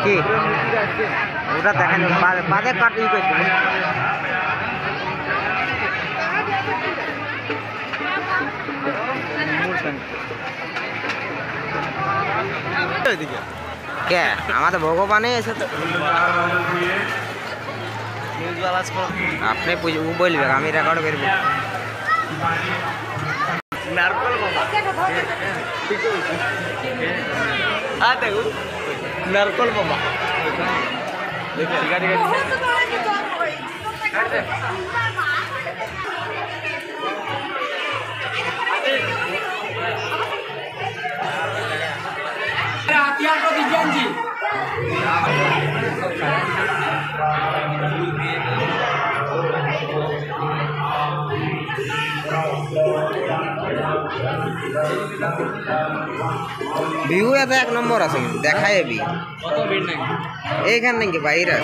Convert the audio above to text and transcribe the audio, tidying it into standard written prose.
কি ওটা দেখেন বাদে কাট ই করতে কে আমাদের ভগবানে এসে তো আপনি বলবে আমি রেকর্ড করবো নারকল মামা দেখুন নারকল মামা ভিউ এত এক নম্বর আছে কিন্তু দেখায় বি এইখান নাকি বাইরে